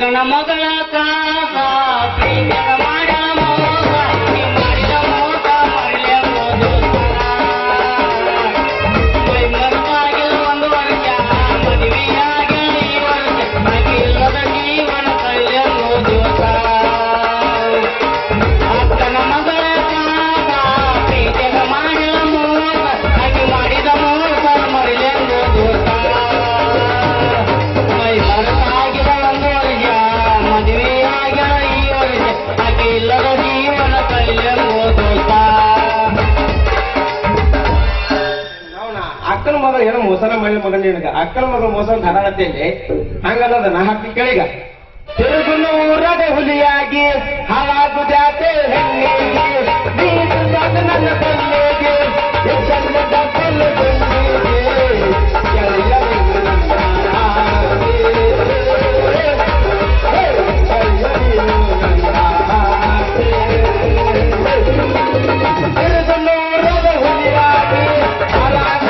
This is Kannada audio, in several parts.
ಅಕ್ಕನ ಮಗಳ ಕಾಸ ಪ್ರೀತಿಯ ಮಾಡ ಮೋಸ ಮಾಡಿದ ಮೋಸ ಮರಳೆಂಬುದು ಮರುವಾಗಿಲ್ಲ ಒಂದು ವರ್ಷ ಮದುವೆಯಾಗಿಲ್ಲ ಈ ವರ್ಷ ಇಲ್ಲದ ಜೀವನ ಕಳೆಯೆಂಬುದು ಅಕ್ಕನ ಮಗಳ ಕಾಸ ಪ್ರೀತಿಯ ಮಾಡಿದ ಮೋಸ ಹಾಗೆ ಮಾಡಿದ ಮೋಸ ಮರಳೆಂಬುದು ಮರುವಾಗಿಲ್ಲ ಒಂದು ವರ್ಷ ಮದುವೆಯಾಗಿಲ್ಲ ಈ ವರ್ಷ ಹಾಗೆ ಇಲ್ಲದ ಜೀವನ ಕಳೆಯೆಂಬುದು ಅಕ್ಕನ ಮಗಳು ಏನೋ ಮೋಸನ ಮಾಡಿ ಮಗನ ನಿನಗ ಅಕ್ಕನ ಮಗಳು ಮೋಸ ಧಾರಾಳತೆಯಲ್ಲಿ ಹಂಗದ ನಾ ಹಾಕಿ ಕೇಳಿಗ ತಿರುಗುನೂರದ ಹುಲಿಯಾಗಿ ಹಾಳಾಗು ಜಾತೆ ಹೆಣ್ಣಿಗೆ ನೀನು ಬಂದು ನನ್ನ ಕಲ್ಲಿಗೆ ಚಂದದ ತಿರುಗುನೂರದ ಹುಲಿಯಾಗಿ ಹಾಳಾಗು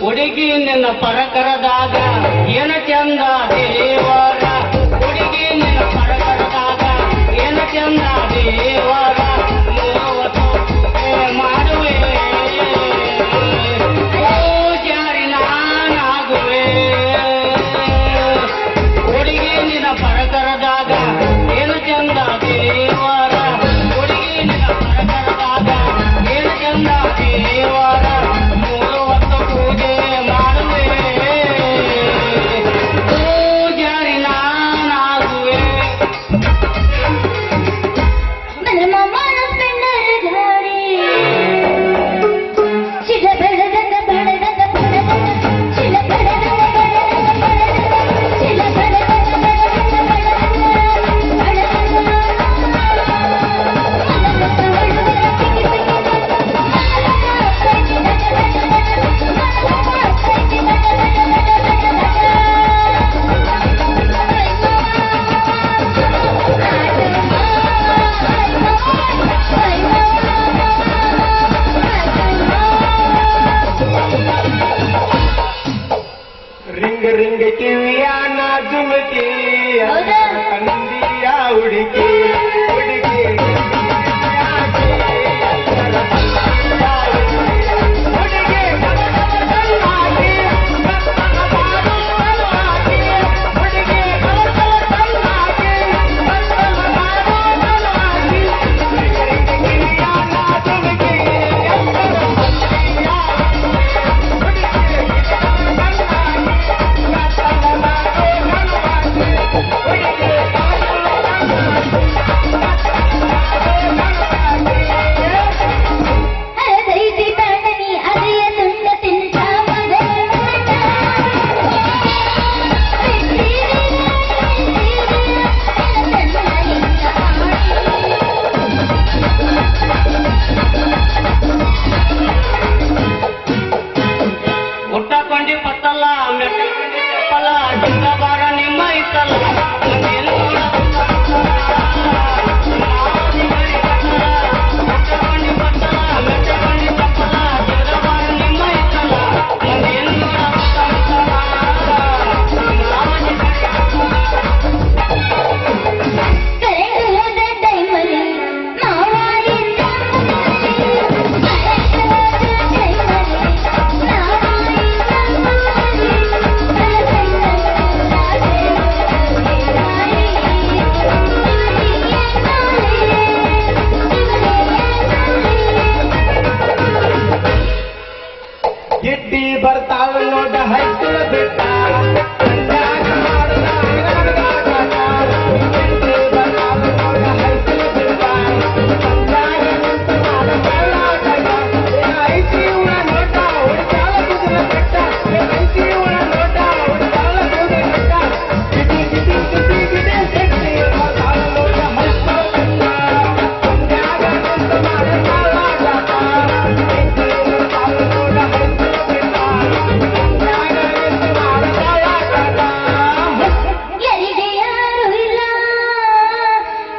ಹುಡುಗಿ ನಿನ್ನ ಪರಕರದಾಗ ಏನ ಚಂದ ದೇವರ ಹುಡುಗಿ ನಿನ್ನ ಪರಕರದಾಗ ಏನ ಚಂದ ದೇವರ ಮಾಡುವೆ ಜಾರಿ ನಾನಾಗುವೆ ಹುಡುಗಿ ನಿನ್ನ ಪರಕರದಾಗ ಏನ ಚಂದ ದೇವರ ಹುಡುಗಿ ನಿನ್ನ ಪರಕರದಾಗ ಏನ ಚಂದ ದೇವರ ಪೂಜೆ ಮಾಡುವೆ ಪೂಜಾರಿ ನಾನಾಗುವೆ ರಿಂಗ ರಿಂಗ ಕಿವಿಯ ನಾಜುಮಕಿ ಕಂದಿಯ ಹುಡುಕಿ ಹುಡುಕಿ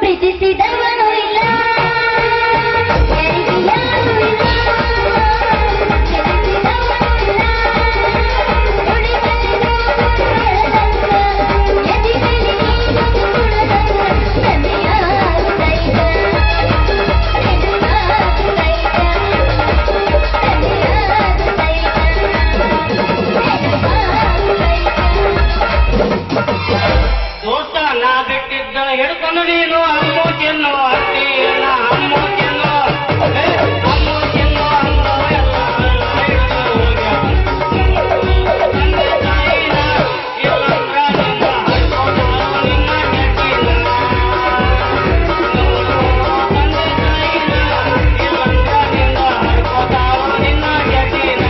ಪ್ರೀತಿಸಿದವನು ಇಲ್ಲ ಯಾರಿಗೂ ಯಾರೂ ಇಲ್ಲ. ದೋಸ್ತ ನಾ ಬಿಟ್ಟಿದ್ದ ಹಿಡ್ಕೊಂಡು ನೀನು ಅಮ್ಮು ತಿನ್ನು ಅತ್ತಿ ನಾ ಅಮ್ಮು ತಿನ್ನು ಅಮ್ಮು ತಿನ್ನು ಅಂದು ಎಲ್ಲ ಹಿಡಿದು ಹೋಗ್ಯಾವ. ತಂದೆ ತಾಯಿನ ಇಲ್ಲಂದ್ರ ನಿನ್ನ ಹಡ್ಕೊತಾರೋ ನಿನ್ನ ಕೆಟ್ಟಿನ. ತಂದೆ ತಾಯಿನ ಇಲ್ಲಂದ್ರ ನಿನ್ನ ಹಡ್ಕೊತಾರೋ ನಿನ್ನ ಕೆಟ್ಟಿನ.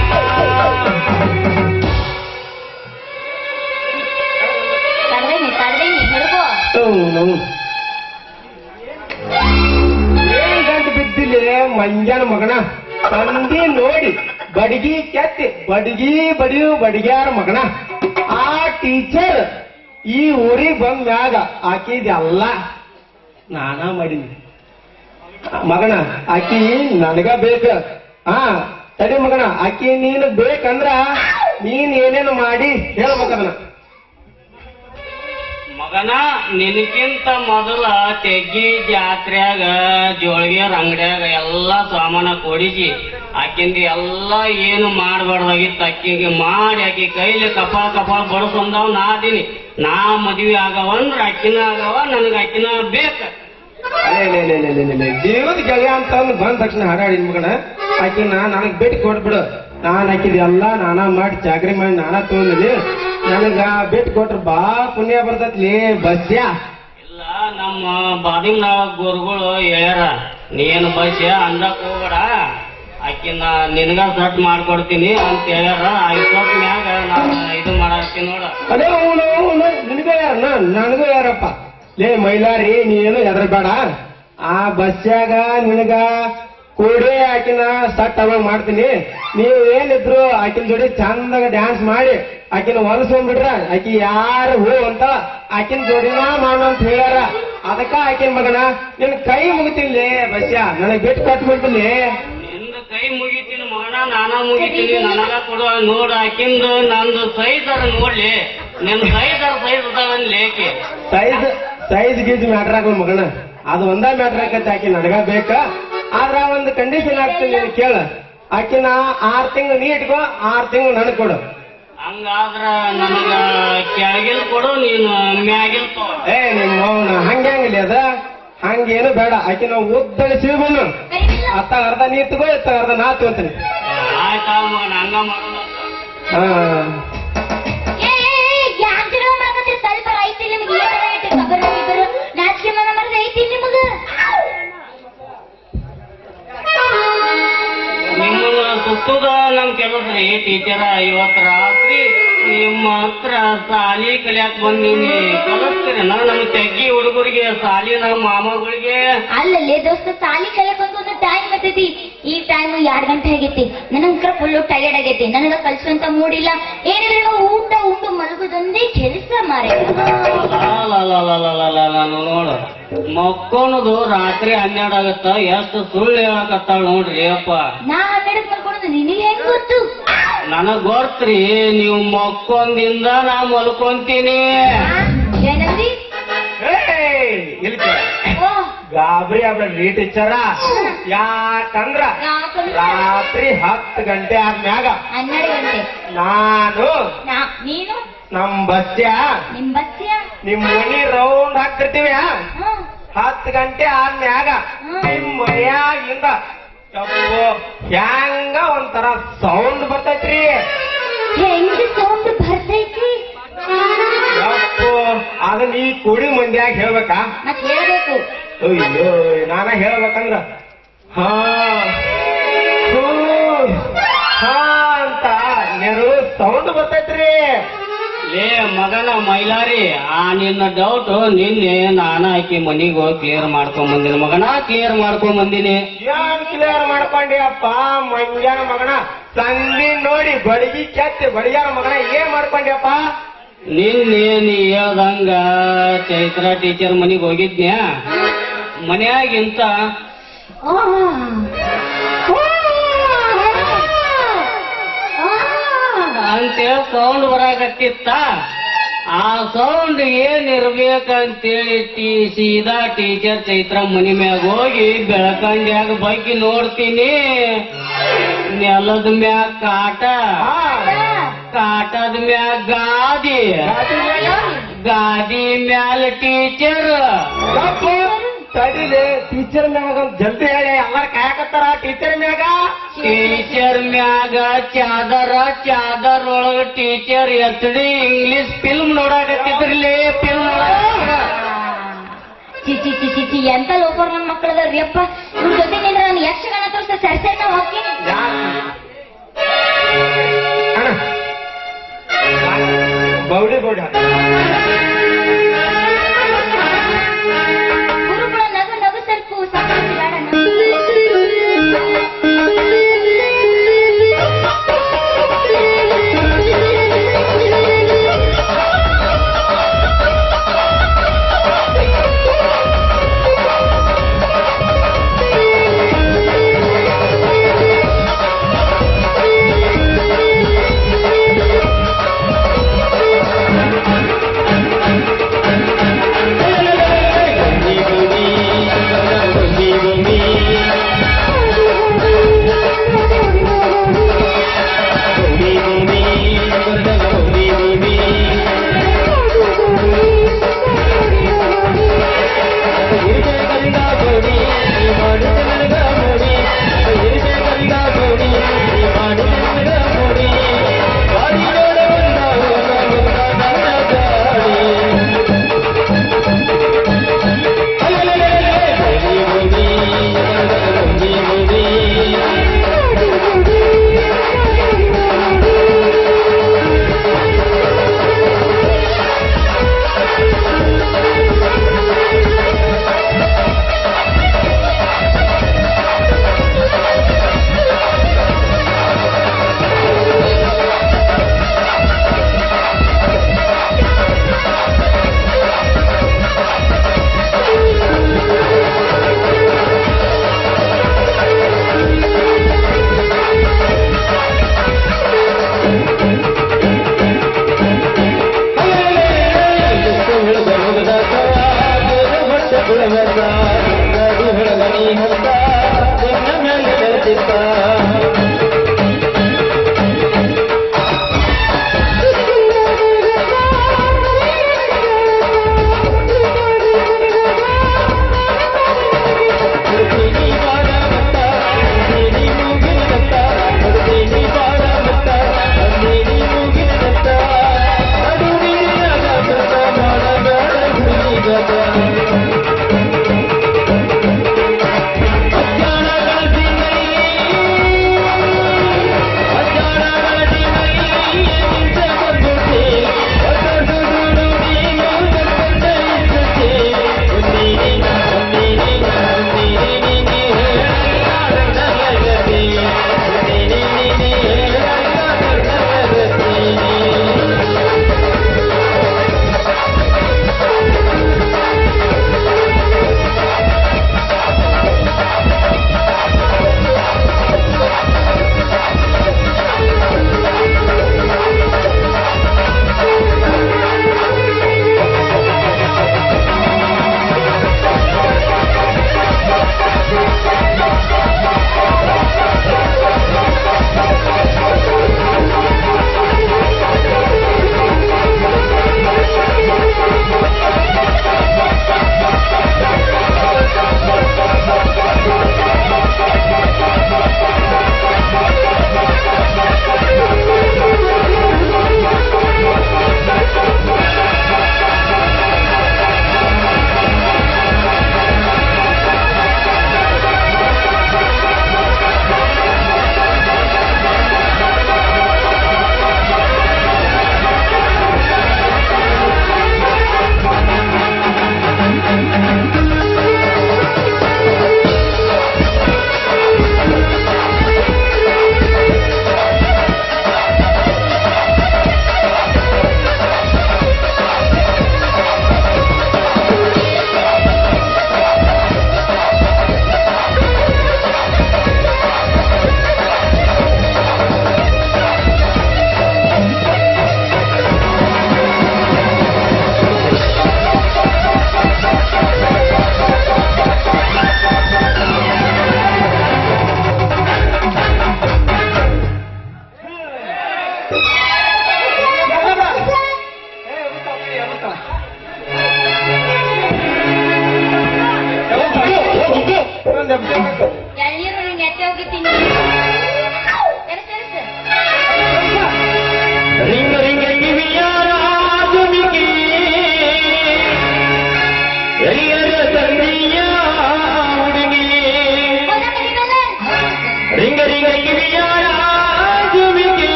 ತಡ್ದೇನಿ ಹಿಡ್ಕೋ. ಏನ್ ಗಂಟು ಬಿದ್ದಿಲ್ಲ ಮಂಜಾನ ಮಗನ ತಂದಿ ನೋಡಿ ಬಡಗಿ ಕೆತ್ತಿ ಬಡಗಿ ಬಡಿಯು ಬಡಿಗ್ಯಾರ ಮಗನ. ಆ ಟೀಚರ್ ಈ ಊರಿಗೆ ಬಂದ ಮ್ಯಾಗ ಆಕಿದೆಲ್ಲ ನಾನ ಮಾಡೀನಿ ಮಗನ. ಆಕಿ ನನಗ ಬೇಕ. ತಡಿ ಮಗನ, ಆಕಿ ನೀನು ಬೇಕಂದ್ರ ನೀನ್ ಏನೇನು ಮಾಡಿ ಹೇಳ್ಬೇಕದನ್ನ. ಮಗನ ನಿನಕ್ಕಿಂತ ಮೊದಲ ತೆಗ್ಗಿ ಜಾತ್ರ್ಯಾಗ ಜೋಳಿಗೆರ ಅಂಗಡ್ಯಾಗ ಎಲ್ಲಾ ಸಾಮಾನ ಕೊಡಿಸಿ ಆಕಿಂದ ಎಲ್ಲಾ ಏನು ಮಾಡಬಾರ್ದಾಗಿತ್ತು ಅಕ್ಕಿಗೆ ಮಾಡಿ ಆಕಿ ಕೈಲಿ ಕಪಾಳ ಬಡಸಂದವ್ ನಾ ಅದೀನಿ. ನಾ ಮದ್ವಿ ಆಗವಂದ್ರ ಅಕ್ಕಿನ ಆಗವ, ನನಗ ಅಕ್ಕಿನ ಬೇಕ. ಜೀವದ ಗೆಳೆಯ ಅಂತ ಬಂದ ತಕ್ಷಣ ಹಾಡಾಡಿನ ಮಗನ. ಆಕಿನ ನನಗ್ ಭೇಟಿ ಕೊಟ್ಬಿಡು. ನಾನ್ ಹಾಕಿದ ಎಲ್ಲ ನಾನಾ ಮಾಡಿ ಚಾಕ್ರಿ ಮಾಡಿ ನಾನಾ ತಗೊಂಡಿನಿ. ನನಗ ಭೇಟಿ ಕೊಟ್ರ ಬಾ ಪುಣ್ಯ ಬರ್ತೈತ್ಲಿ ಬಸ್ಯ. ಇಲ್ಲ ನಮ್ಮ ಬಾದಿಮ್ನ ಗುರುಗಳು ಹೇಳ್ಯಾರ, ನೀನು ಬಸ್ಯ ಅಂದಕ್ ಹೋಗ್ಬೇಡ, ಆಕಿನ ನಿನಗ ಸಟ್ ಮಾಡ್ಕೊಡ್ತೀನಿ ಅಂತ ಹೇಳ್ಯಾರ. ಐವತ್ತು ಮ್ಯಾಗ ನಾನು ಇದು ಮಾಡಾಕ್ತೀನಿ ನೋಡ. ಅದೇ ನಿನಗೂ ಯಾರ ನನಗೂ ಯಾರಪ್ಪ ಲೇ ಮೈಲಾರಿ, ನೀನು ಹೆದರ್ಬೇಡ. ಆ ಬಸ್ಯಾಗ ನಿನಗ ಕೂಡಿ ಆಕಿನ ಸಟ್ ಅವಾಗ ಮಾಡ್ತೀನಿ. ನೀವು ಏನಿದ್ರು ಆಕಿನ ಜೋಡಿ ಚಂದಾಗ ಡ್ಯಾನ್ಸ್ ಮಾಡಿ ಆಕಿನ ಹೊಲಸ್ಕೊಂಡ್ಬಿಟ್ರ ಆಕಿ ಯಾರು ಹೂ ಅಂತ ಆಕಿನ ಜೋಡಿನ ಮಾಡು ಅಂತ ಹೇಳ್ಯಾರ. ಅದಕ್ಕ ಆಕಿನ ಮಗನ ನಿನ್ ಕೈ ಮುಗಿತೀನಿ ಬಸ್ಯ, ನನಗ್ ಬಿಟ್ಟು ಕಟ್ಬಿಡ್ತೀನಿ. ನಿಂದ ಕೈ ಮುಗಿತೀನಿ ಮಗನ, ನಾನ ಮುಗಿತೀನಿ, ನನಗ ಕೊಡುವ ನೋಡ. ಆಕಿಂದು ನಂದು ಸೈಜ್ ನೋಡ್ಲಿ, ನಿನ್ ಸೈಜ್ ಲೇಕಿ ಸೈಜ್ ಗೀಜ್ ಮ್ಯಾಟ್ರ್ ಆಗಲ್ ಮಗನ, ಅದು ಒಂದ ಮ್ಯಾಟ್ರ್ ಆಕೈತಿ. ಆಕಿ ನನಗ ಬೇಕ. ಆದ್ರ ಒಂದು ಕಂಡೀಷನ್ ಆಗ್ತೀನಿ, ನೀನು ಕೇಳ. ಆಕಿನ 6 ತಿಂಗಳು ನೀ ಇಟ್ಕೋ, 6 ತಿಂಗಳು ನನಗ್ ಕೊಡು. ಹಂಗಾದ್ರ ನನಗ ಕೆಳಗಿಲ್ ಕೊಡು, ನೀನು ಮ್ಯಾಗಿಲ್ ತಗೋ. ನಿಮ್ಮ ಹಂಗಿಲ್ಲ ಅದ, ಹಂಗೇನು ಬೇಡ. ಆಕಿನ ಉದ್ದಳಿಸಿ ಬಂದು ಅತ್ತ ಅರ್ಧ ನೀ ತಗೋ, ಇತ್ತ ಅರ್ಧ ನಾ ತಗೋತೀನಿ. ಆಯ್ತಾ ಮಗನ, ಹಂಗ ಮಾಡೋಣ. ಸ್ವಲ್ಪ ಐತಿ ನಿಮ್ಗೆ ಈ ತರ ಐತಿ ಖಬರ್ ಹೋಗಿದ್ರು ನಾಚಿಕೆ ಮನ ಐತಿ ನಿಮಗ. ನಿಮ್ಮನ್ನ ಸುತ್ತದ ನಮ್ ಕೆಲಸ್ರಿ ಟೀಚರ. ಇವತ್ ರಾತ್ರಿ ನಿಮ್ಮ ಹತ್ರ ಸಾಲಿ ಕಲಿಯಾಕ್ ಬಂದೀನಿ, ಕಲಿಸ್ತೀರಿ ನಮ್ ತೆಗ್ಗಿ ಹುಡುಗರಿಗೆ ಸಾಲಿ ನಮ್ಮ ಮಾಮಗಳಿಗೆ. ಅಲ್ಲಲ್ಲೇ ದೋಸ್ತ ಸಾಲಿ ಕಲಿಯಕ್ ಒಂದು ಟೈಮ್ ಬರ್ತೈತಿ. ಈ ಟೈಮ್ 2 ಗಂಟೆ ಆಗೈತಿ. ನನಗಂಕರ ಫುಲ್ ಟೈರ್ಡ್ ಆಗೈತಿ. ನನಗ ಕಲ್ಸುವಂತ ಮೂಡಿಲ್ಲ ಏನಿಲ್ಲ. ಊಟ ಉಂಡು ಮಲಗುದೊಂದೇ ಕೆಲಸ ಮಾರ. ನೋಡು ಮಕ್ಕೊಳದು ರಾತ್ರಿ 12 ಆಗತ್ತ. ಎಷ್ಟು ಸುಳ್ಳು ಹೇಳಕತ್ತಾಳ ನೋಡ್ರಿ ಅಪ್ಪ. ನಾ 12ಕ್ಕೆ ಮಲ್ಕೊಳೋದು ನಿನಗೆ ಹೆಂಗ್ ಗೊತ್ತು? ನನಗ್ ಗೊತ್ತ್ರಿ, ನೀವು ಮಕ್ಕೊಂದಿಂದ ನಾ ಮಲ್ಕೊಂತೀನಿ. ಏನಂದಿ? ಗಾಬರಿ ಆಗ್ಬೇಡ್ರಿ ಟೀಚರ. ಯಾಕಂದ್ರ ರಾತ್ರಿ 10 ಗಂಟೆ ಆದ್ಮ್ಯಾಗ 12 ಗಂಟೆ ನಾನು ನೀನು ನಮ್ ಬಸ್ಯ ನಿಮ್ ಬಸ್ಯ ನಿಮ್ ಮನಿ ರೌಂಡ್ ಹಾಕ್ತಿರ್ತೀವಿ. 10 ಗಂಟೆ ಆದ್ಮ್ಯಾಗ ನಿಮ್ ಮನ್ಯಾಗಿಂದ ಹ್ಯಾಂಗ ಒಂಥರ ಸೌಂಡ್ ಬರ್ತೈತ್ರಿ. ಹೆಂಗ ಸೌಂಡ್ ಬರ್ತೈತಿ? ಅದನ್ನ ಈ ಕುಡಿ ಮಂದ್ಯಾಗ ಹೇಳ್ಬೇಕಾ? ಮತ್ ಹೇಳ್ಬೇಕು. ಅಯ್ಯೋ ನಾನ ಹೇಳ್ಬೇಕಂದ್ರ ಹಾ ಅಂತ ನೆರು ಸೌಂಡ್ ಬರ್ತೈತ್ರಿ. ಲೇ ಮಗನ ಮೈಲಾರಿ, ಆ ನಿನ್ನ ಡೌಟ್ ನಿನ್ನೆ ನಾನು ಆಕಿ ಮನಿಗೆ ಹೋಗಿ ಕ್ಲಿಯರ್ ಮಾಡ್ಕೊಂಡ್ ಬಂದಿನಿ ಮಗನ, ಕ್ಲಿಯರ್ ಮಾಡ್ಕೊಂಡ್ ಬಂದಿನಿ. ಏನ್ ಕ್ಲಿಯರ್ ಮಾಡ್ಕೊಂಡಿ ಅಪ್ಪ ಮಂಗ್ಯಾನ ಮಗನ? ಸಂಧಿ ನೋಡಿ ಬಡಗಿ ಕೆತ್ತಿ ಬಡಿಯಾರ ಮಗನ, ಏನ್ ಮಾಡ್ಕೊಂಡ್ಯಪ್ಪ? ನಿನ್ನೆ ನೀ ಹೇಳ್ದಂಗ ಚೈತ್ರ ಟೀಚರ್ ಮನಿಗೆ ಹೋಗಿದ್ನ್ಯಾ, ಮನ್ಯಾಗಿಂತ ಅಂತೇಳಿ ಸೌಂಡ್ ಬರಾಕತ್ತಿತ್ತ. ಆ ಸೌಂಡ್ ಏನಿರ್ಬೇಕಂತೇಳಿ ಸೀದಾ ಟೀಚರ್ ಚೈತ್ರ ಮನಿ ಮ್ಯಾಗ ಹೋಗಿ ಬೆಳಕಂಡ್ಯಾಗ ಬಗ್ಗೆ ನೋಡ್ತೀನಿ. ನೆಲದ ಮ್ಯಾಗ ಕಾಟದ ಮ್ಯಾಗ ಗಾದಿ ಮ್ಯಾಲ ಟೀಚರ್. ತಡಿಲೆ, ಟೀಚರ್ ಮ್ಯಾಗ ಜಲ್ದಿ ಹೇಳಿ, ಎಲ್ಲಾರು ಕಾಯಕತ್ತಾರ. ಟೀಚರ್ ಮ್ಯಾಗ ಚಾದರ್ ಒಳಗ ಟೀಚರ್ HD ಇಂಗ್ಲಿಷ್ ಫಿಲ್ಮ್ ನೋಡಾಕತ್ತಿದ್ರಲ್ಲಿ. ಚಿಚಿ ಚಿಚಿ ಚಿಚಿ ಎಂತ ಲೋಕರ್ ನನ್ನ ಮಕ್ಕಳದವ್ರಿ ಅಪ್ಪ. ಇವ್ರ ಜೊತೆ ನಿಂದ್ರೆ ನಾನು ಯಕ್ಷಗಾನ ತೋರಿಸ್ತಾ ಸರಿ ನಾವು ಹೋಗ್ತೀನಿ. ಬೌಡಿ ಗುರುಗಳ ನಗು ಸರ್ಕು ಸಾಕಾಗಿ ಬೇಡ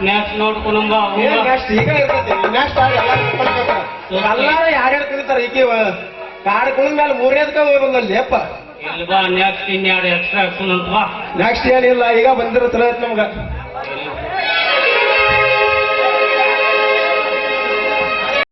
ನೆಕ್ಸ್ಟ್ ನೋಡ್ಕೊಂಬ ನೆಕ್ಸ್ಟ್ ಈಗ ಇರ್ತೈತಿ ನೆಕ್ಸ್ಟ್ ಎಲ್ಲಾರು ಯಾರ್ಯಾರು ಕುಣಿತಾರ ಈಕಿ ಕಾಡ್ ಕುಣಿದ ಮೇಲೆ ಮೂರನೇದಕ್ಕ ಹೋಗ್ಬಂದಲ್ಲಿ ಅಪ್ಪ ಇಲ್ಲಿ ಬಾ ನೆಕ್ಸ್ಟ್ ಇನ್ಯಾರು ಎಕ್ಸ್ಟ್ರಾ ಅಂತ ಬಾ ನೆಕ್ಸ್ಟ್ ಏನಿಲ್ಲ ಈಗ ಬಂದಿರೋ ಚಲೋ ಐತಿ ನಮ್ಗ